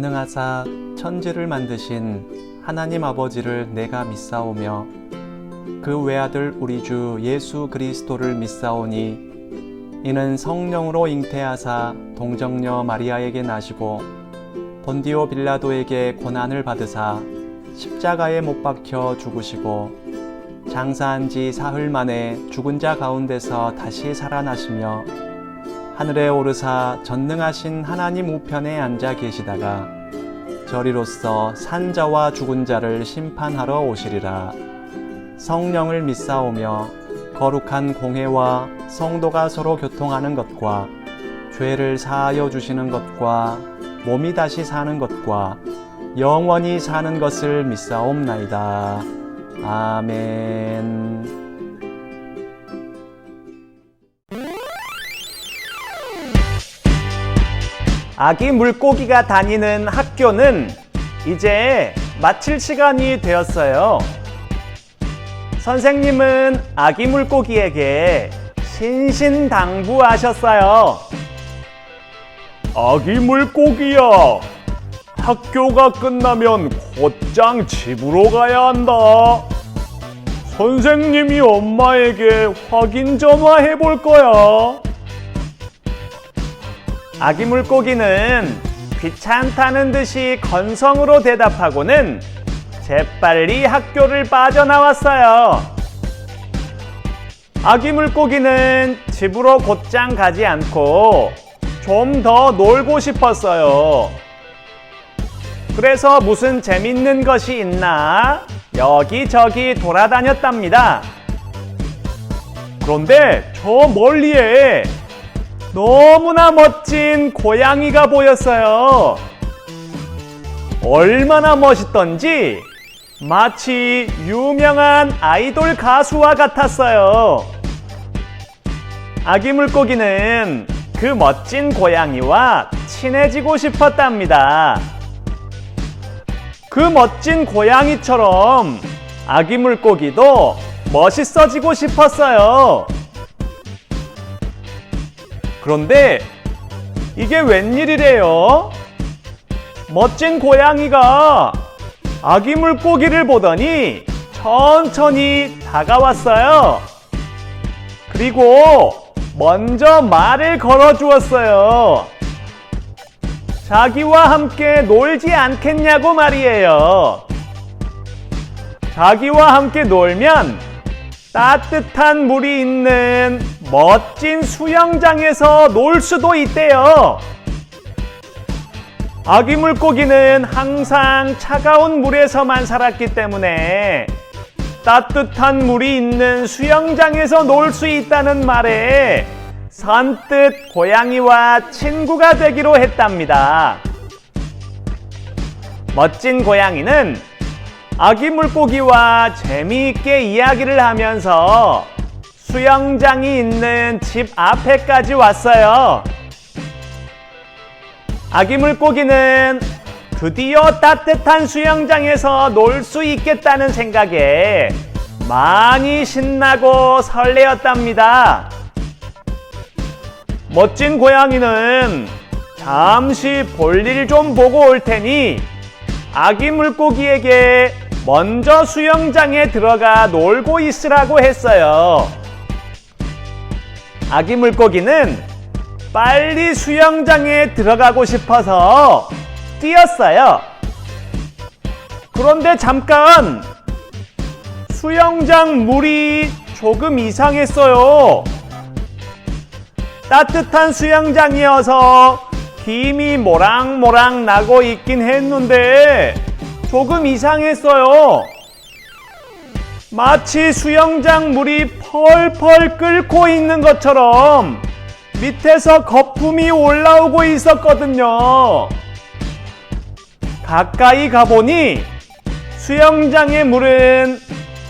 전능하사 천지를 만드신 하나님 아버지를 내가 믿사오며 그 외아들 우리 주 예수 그리스도를 믿사오니 이는 성령으로 잉태하사 동정녀 마리아에게 나시고 본디오 빌라도에게 고난을 받으사 십자가에 못 박혀 죽으시고 장사한 지 사흘 만에 죽은 자 가운데서 다시 살아나시며 하늘에 오르사 전능하신 하나님 우편에 앉아 계시다가 저리로서 산 자와 죽은 자를 심판하러 오시리라. 성령을 믿사오며 거룩한 공회와 성도가 서로 교통하는 것과 죄를 사하여 주시는 것과 몸이 다시 사는 것과 영원히 사는 것을 믿사옵나이다. 아멘. 아기 물고기가 다니는 학교는 이제 마칠 시간이 되었어요. 선생님은 아기 물고기에게 신신당부하셨어요. 아기 물고기야, 학교가 끝나면 곧장 집으로 가야 한다. 선생님이 엄마에게 확인 전화해 볼 거야. 아기 물고기는 귀찮다는 듯이 건성으로 대답하고는 재빨리 학교를 빠져나왔어요. 아기 물고기는 집으로 곧장 가지 않고 좀 더 놀고 싶었어요. 그래서 무슨 재밌는 것이 있나 여기저기 돌아다녔답니다. 그런데 저 멀리에 너무나 멋진 고양이가 보였어요. 얼마나 멋있던지 마치 유명한 아이돌 가수와 같았어요. 아기 물고기는 그 멋진 고양이와 친해지고 싶었답니다. 그 멋진 고양이처럼 아기 물고기도 멋있어지고 싶었어요. 그런데 이게 웬일이래요? 멋진 고양이가 아기 물고기를 보더니 천천히 다가왔어요. 그리고 먼저 말을 걸어주었어요. 자기와 함께 놀지 않겠냐고 말이에요. 자기와 함께 놀면 따뜻한 물이 있는 멋진 수영장에서 놀 수도 있대요. 아기 물고기는 항상 차가운 물에서만 살았기 때문에 따뜻한 물이 있는 수영장에서 놀 수 있다는 말에 선뜻 고양이와 친구가 되기로 했답니다. 멋진 고양이는 아기 물고기와 재미있게 이야기를 하면서 수영장이 있는 집 앞에까지 왔어요. 아기 물고기는 드디어 따뜻한 수영장에서 놀 수 있겠다는 생각에 많이 신나고 설레었답니다. 멋진 고양이는 잠시 볼일 좀 보고 올 테니 아기 물고기에게 먼저 수영장에 들어가 놀고 있으라고 했어요. 아기 물고기는 빨리 수영장에 들어가고 싶어서 뛰었어요. 그런데 잠깐 수영장 물이 조금 이상했어요. 따뜻한 수영장이어서 김이 모락모락 나고 있긴 했는데 조금 이상했어요. 마치 수영장 물이 펄펄 끓고 있는 것처럼 밑에서 거품이 올라오고 있었거든요. 가까이 가보니 수영장의 물은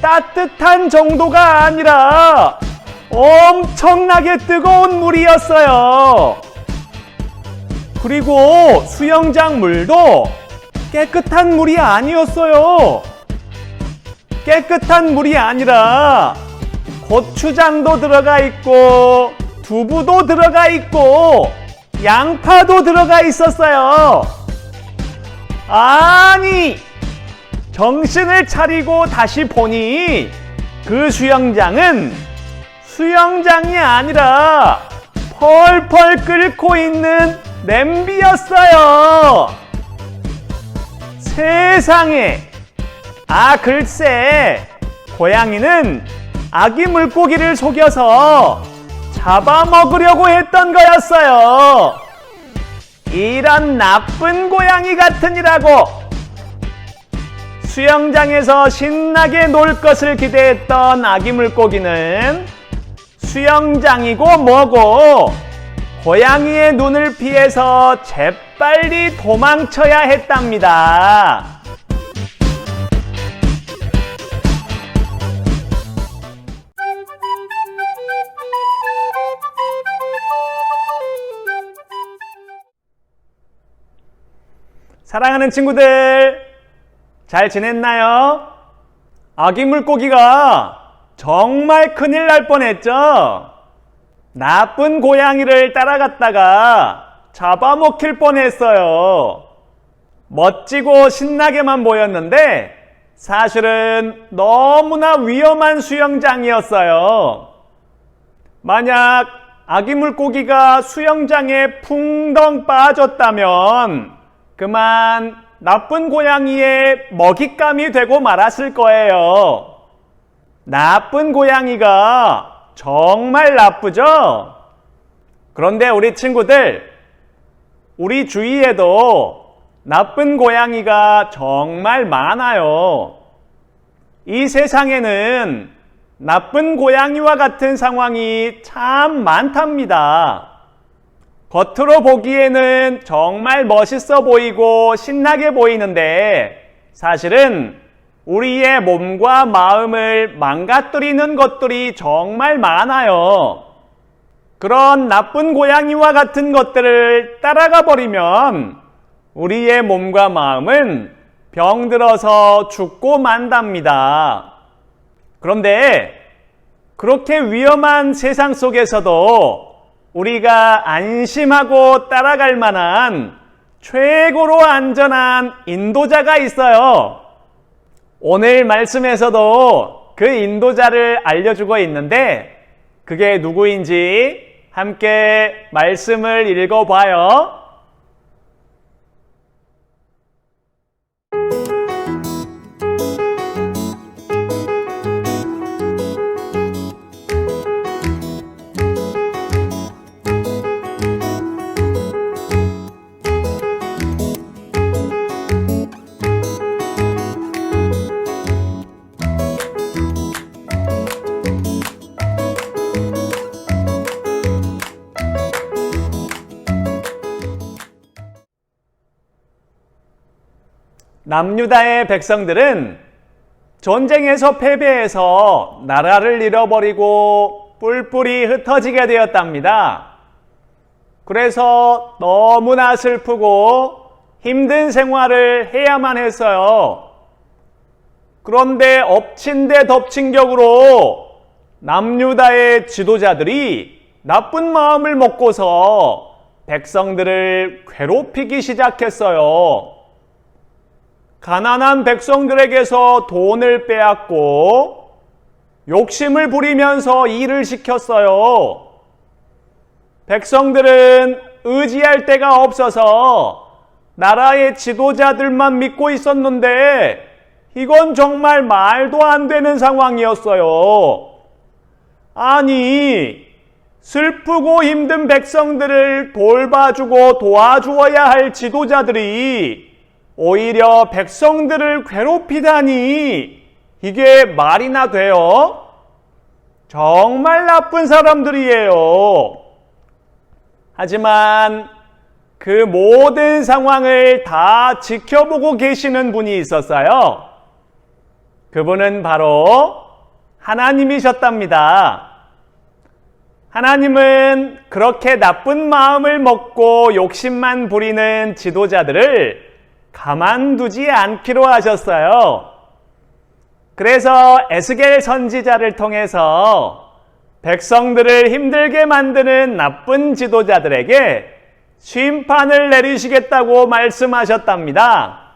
따뜻한 정도가 아니라 엄청나게 뜨거운 물이었어요. 그리고 수영장 물도 깨끗한 물이 아니었어요. 깨끗한 물이 아니라 고추장도 들어가 있고 두부도 들어가 있고 양파도 들어가 있었어요. 아니, 정신을 차리고 다시 보니 그 수영장은 수영장이 아니라 펄펄 끓고 있는 냄비였어요. 세상에! 글쎄, 고양이는 아기 물고기를 속여서 잡아먹으려고 했던 거였어요. 이런 나쁜 고양이 같으니라고. 수영장에서 신나게 놀 것을 기대했던 아기 물고기는 수영장이고 뭐고 고양이의 눈을 피해서 재빨리 도망쳐야 했답니다. 사랑하는 친구들, 잘 지냈나요? 아기 물고기가 정말 큰일 날 뻔했죠? 나쁜 고양이를 따라갔다가 잡아먹힐 뻔했어요. 멋지고 신나게만 보였는데 사실은 너무나 위험한 수영장이었어요. 만약 아기 물고기가 수영장에 풍덩 빠졌다면 그만 나쁜 고양이의 먹잇감이 되고 말았을 거예요. 나쁜 고양이가 정말 나쁘죠? 그런데 우리 친구들, 우리 주위에도 나쁜 고양이가 정말 많아요. 이 세상에는 나쁜 고양이와 같은 상황이 참 많답니다. 겉으로 보기에는 정말 멋있어 보이고 신나게 보이는데 사실은 우리의 몸과 마음을 망가뜨리는 것들이 정말 많아요. 그런 나쁜 고양이와 같은 것들을 따라가 버리면 우리의 몸과 마음은 병들어서 죽고 만답니다. 그런데 그렇게 위험한 세상 속에서도 우리가 안심하고 따라갈 만한 최고로 안전한 인도자가 있어요. 오늘 말씀에서도 그 인도자를 알려주고 있는데 그게 누구인지 함께 말씀을 읽어봐요. 남유다의 백성들은 전쟁에서 패배해서 나라를 잃어버리고 뿔뿔이 흩어지게 되었답니다. 그래서 너무나 슬프고 힘든 생활을 해야만 했어요. 그런데 엎친 데 덮친 격으로 남유다의 지도자들이 나쁜 마음을 먹고서 백성들을 괴롭히기 시작했어요. 가난한 백성들에게서 돈을 빼앗고 욕심을 부리면서 일을 시켰어요. 백성들은 의지할 데가 없어서 나라의 지도자들만 믿고 있었는데 이건 정말 말도 안 되는 상황이었어요. 아니, 슬프고 힘든 백성들을 돌봐주고 도와주어야 할 지도자들이 오히려 백성들을 괴롭히다니 이게 말이나 돼요? 정말 나쁜 사람들이에요. 하지만 그 모든 상황을 다 지켜보고 계시는 분이 있었어요. 그분은 바로 하나님이셨답니다. 하나님은 그렇게 나쁜 마음을 먹고 욕심만 부리는 지도자들을 가만두지 않기로 하셨어요. 그래서 에스겔 선지자를 통해서 백성들을 힘들게 만드는 나쁜 지도자들에게 심판을 내리시겠다고 말씀하셨답니다.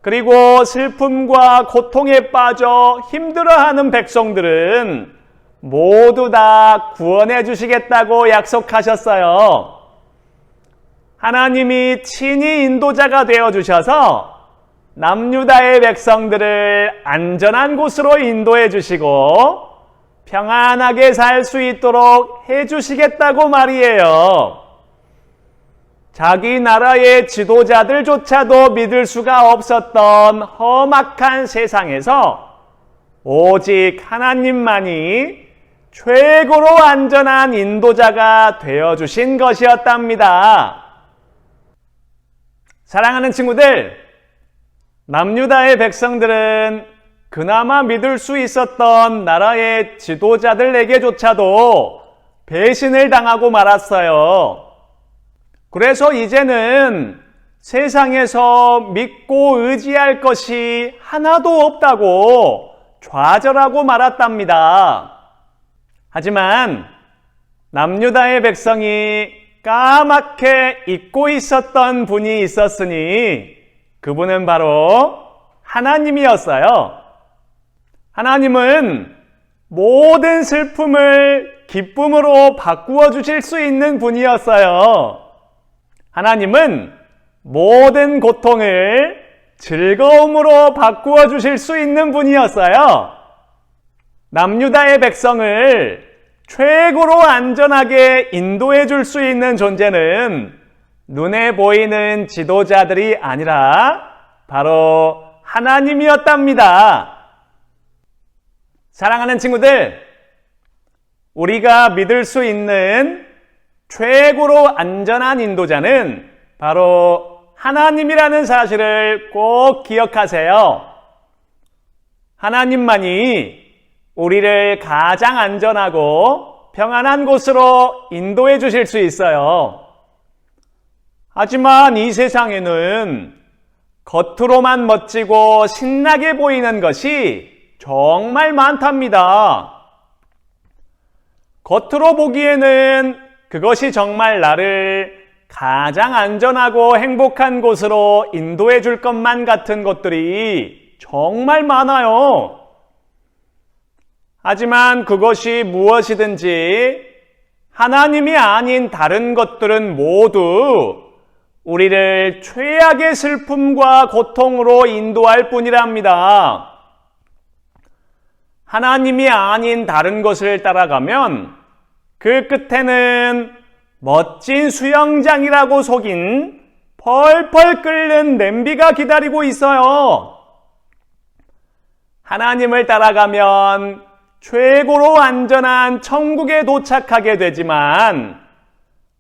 그리고 슬픔과 고통에 빠져 힘들어하는 백성들은 모두 다 구원해 주시겠다고 약속하셨어요. 하나님이 친히 인도자가 되어 주셔서 남유다의 백성들을 안전한 곳으로 인도해 주시고 평안하게 살 수 있도록 해 주시겠다고 말이에요. 자기 나라의 지도자들조차도 믿을 수가 없었던 험악한 세상에서 오직 하나님만이 최고로 안전한 인도자가 되어주신 것이었답니다. 사랑하는 친구들, 남유다의 백성들은 그나마 믿을 수 있었던 나라의 지도자들에게조차도 배신을 당하고 말았어요. 그래서 이제는 세상에서 믿고 의지할 것이 하나도 없다고 좌절하고 말았답니다. 하지만 남유다의 백성이 까맣게 잊고 있었던 분이 있었으니 그분은 바로 하나님이었어요. 하나님은 모든 슬픔을 기쁨으로 바꾸어 주실 수 있는 분이었어요. 하나님은 모든 고통을 즐거움으로 바꾸어 주실 수 있는 분이었어요. 남유다의 백성을 최고로 안전하게 인도해 줄 수 있는 존재는 눈에 보이는 지도자들이 아니라 바로 하나님이었답니다. 사랑하는 친구들, 우리가 믿을 수 있는 최고로 안전한 인도자는 바로 하나님이라는 사실을 꼭 기억하세요. 하나님만이 우리를 가장 안전하고 평안한 곳으로 인도해 주실 수 있어요. 하지만 이 세상에는 겉으로만 멋지고 신나게 보이는 것이 정말 많답니다. 겉으로 보기에는 그것이 정말 나를 가장 안전하고 행복한 곳으로 인도해 줄 것만 같은 것들이 정말 많아요. 하지만 그것이 무엇이든지 하나님이 아닌 다른 것들은 모두 우리를 최악의 슬픔과 고통으로 인도할 뿐이랍니다. 하나님이 아닌 다른 것을 따라가면 그 끝에는 멋진 수영장이라고 속인 펄펄 끓는 냄비가 기다리고 있어요. 하나님을 따라가면 최고로 안전한 천국에 도착하게 되지만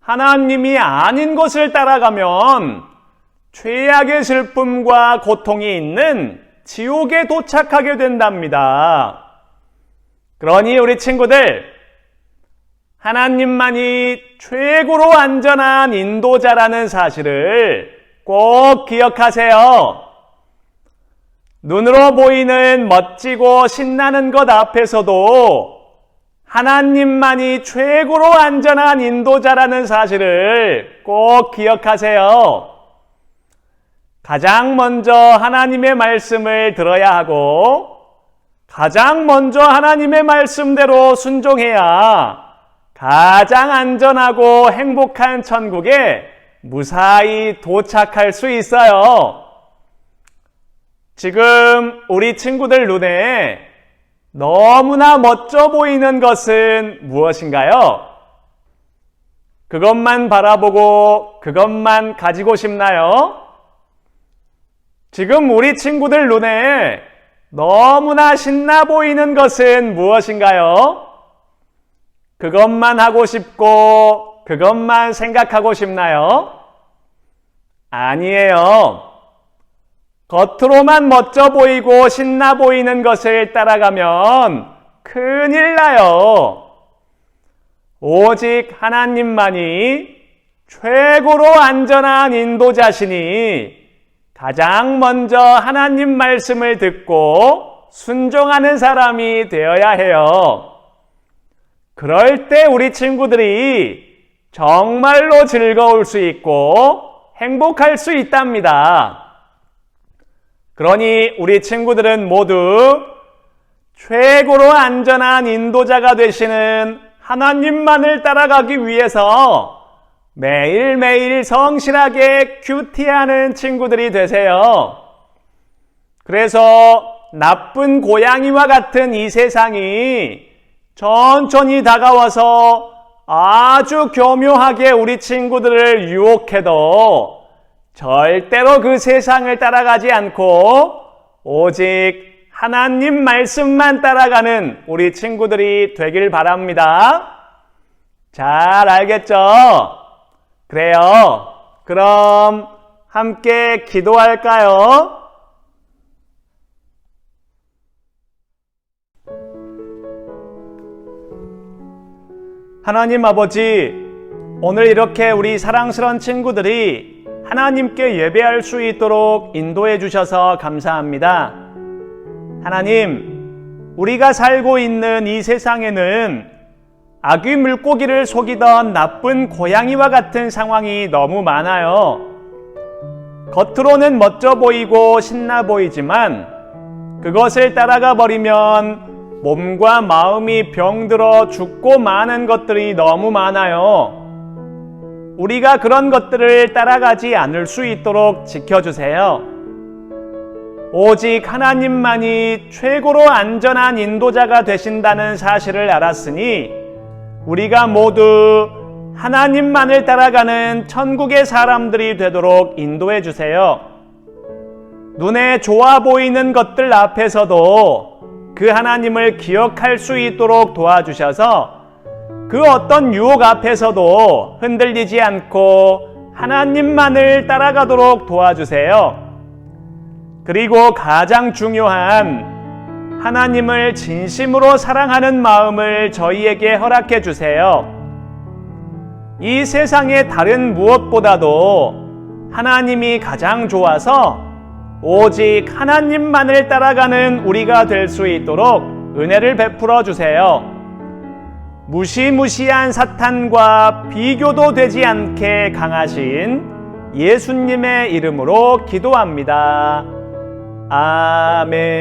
하나님이 아닌 것을 따라가면 최악의 슬픔과 고통이 있는 지옥에 도착하게 된답니다. 그러니 우리 친구들, 하나님만이 최고로 안전한 인도자라는 사실을 꼭 기억하세요. 눈으로 보이는 멋지고 신나는 것 앞에서도 하나님만이 최고로 안전한 인도자라는 사실을 꼭 기억하세요. 가장 먼저 하나님의 말씀을 들어야 하고 가장 먼저 하나님의 말씀대로 순종해야 가장 안전하고 행복한 천국에 무사히 도착할 수 있어요. 지금 우리 친구들 눈에 너무나 멋져 보이는 것은 무엇인가요? 그것만 바라보고 그것만 가지고 싶나요? 지금 우리 친구들 눈에 너무나 신나 보이는 것은 무엇인가요? 그것만 하고 싶고 그것만 생각하고 싶나요? 아니에요. 겉으로만 멋져 보이고 신나 보이는 것을 따라가면 큰일 나요. 오직 하나님만이 최고로 안전한 인도자시니 가장 먼저 하나님 말씀을 듣고 순종하는 사람이 되어야 해요. 그럴 때 우리 친구들이 정말로 즐거울 수 있고 행복할 수 있답니다. 그러니 우리 친구들은 모두 최고로 안전한 인도자가 되시는 하나님만을 따라가기 위해서 매일매일 성실하게 큐티하는 친구들이 되세요. 그래서 나쁜 고양이와 같은 이 세상이 천천히 다가와서 아주 교묘하게 우리 친구들을 유혹해도 절대로 그 세상을 따라가지 않고 오직 하나님 말씀만 따라가는 우리 친구들이 되길 바랍니다. 잘 알겠죠? 그래요. 그럼 함께 기도할까요? 하나님 아버지, 오늘 이렇게 우리 사랑스러운 친구들이 하나님께 예배할 수 있도록 인도해 주셔서 감사합니다. 하나님, 우리가 살고 있는 이 세상에는 아귀 물고기를 속이던 나쁜 고양이와 같은 상황이 너무 많아요. 겉으로는 멋져 보이고 신나 보이지만 그것을 따라가 버리면 몸과 마음이 병들어 죽고 마는 것들이 너무 많아요. 우리가 그런 것들을 따라가지 않을 수 있도록 지켜주세요. 오직 하나님만이 최고로 안전한 인도자가 되신다는 사실을 알았으니 우리가 모두 하나님만을 따라가는 천국의 사람들이 되도록 인도해 주세요. 눈에 좋아 보이는 것들 앞에서도 그 하나님을 기억할 수 있도록 도와주셔서 그 어떤 유혹 앞에서도 흔들리지 않고 하나님만을 따라가도록 도와주세요. 그리고 가장 중요한 하나님을 진심으로 사랑하는 마음을 저희에게 허락해 주세요. 이 세상의 다른 무엇보다도 하나님이 가장 좋아서 오직 하나님만을 따라가는 우리가 될 수 있도록 은혜를 베풀어 주세요. 무시무시한 사탄과 비교도 되지 않게 강하신 예수님의 이름으로 기도합니다. 아멘.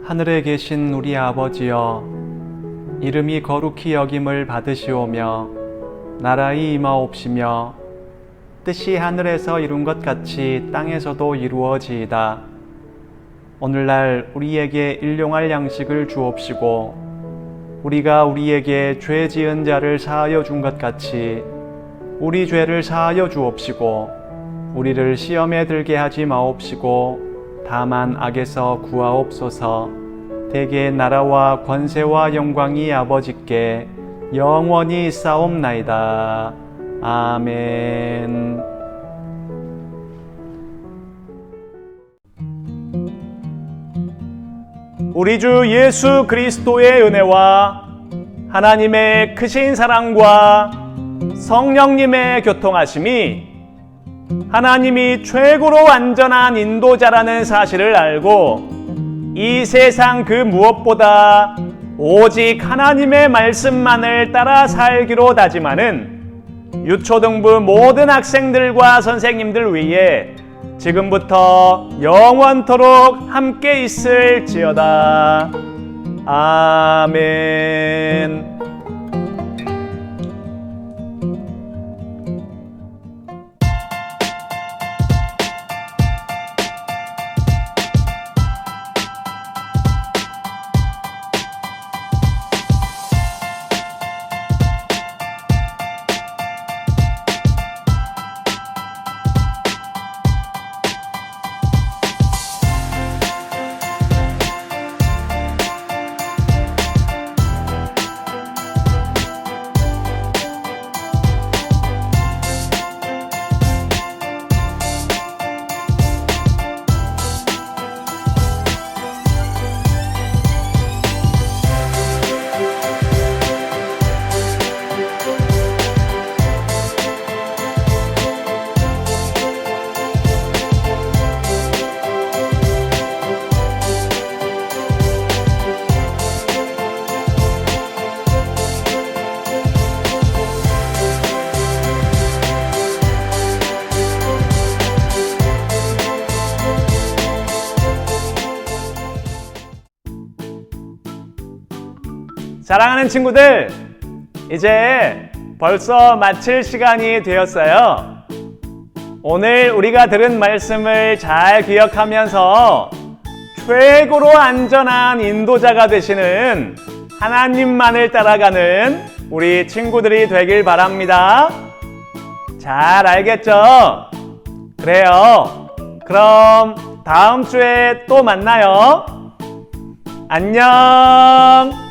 하늘에 계신 우리 아버지여, 이름이 거룩히 여김을 받으시오며 나라의 임하옵시며 뜻이 하늘에서 이룬 것 같이 땅에서도 이루어지이다. 오늘날 우리에게 일용할 양식을 주옵시고 우리가 우리에게 죄 지은 자를 사하여 준 것 같이 우리 죄를 사하여 주옵시고 우리를 시험에 들게 하지 마옵시고 다만 악에서 구하옵소서. 대개 나라와 권세와 영광이 아버지께 영원히 있사옵나이다. 아멘. 우리 주 예수 그리스도의 은혜와 하나님의 크신 사랑과 성령님의 교통하심이 하나님이 최고로 안전한 인도자라는 사실을 알고 이 세상 그 무엇보다 오직 하나님의 말씀만을 따라 살기로 다짐하는 유초등부 모든 학생들과 선생님들 위해 지금부터 영원토록 함께 있을지어다. 아멘. 사랑하는 친구들, 이제 벌써 마칠 시간이 되었어요. 오늘 우리가 들은 말씀을 잘 기억하면서 최고로 안전한 인도자가 되시는 하나님만을 따라가는 우리 친구들이 되길 바랍니다. 잘 알겠죠? 그래요. 그럼 다음 주에 또 만나요. 안녕.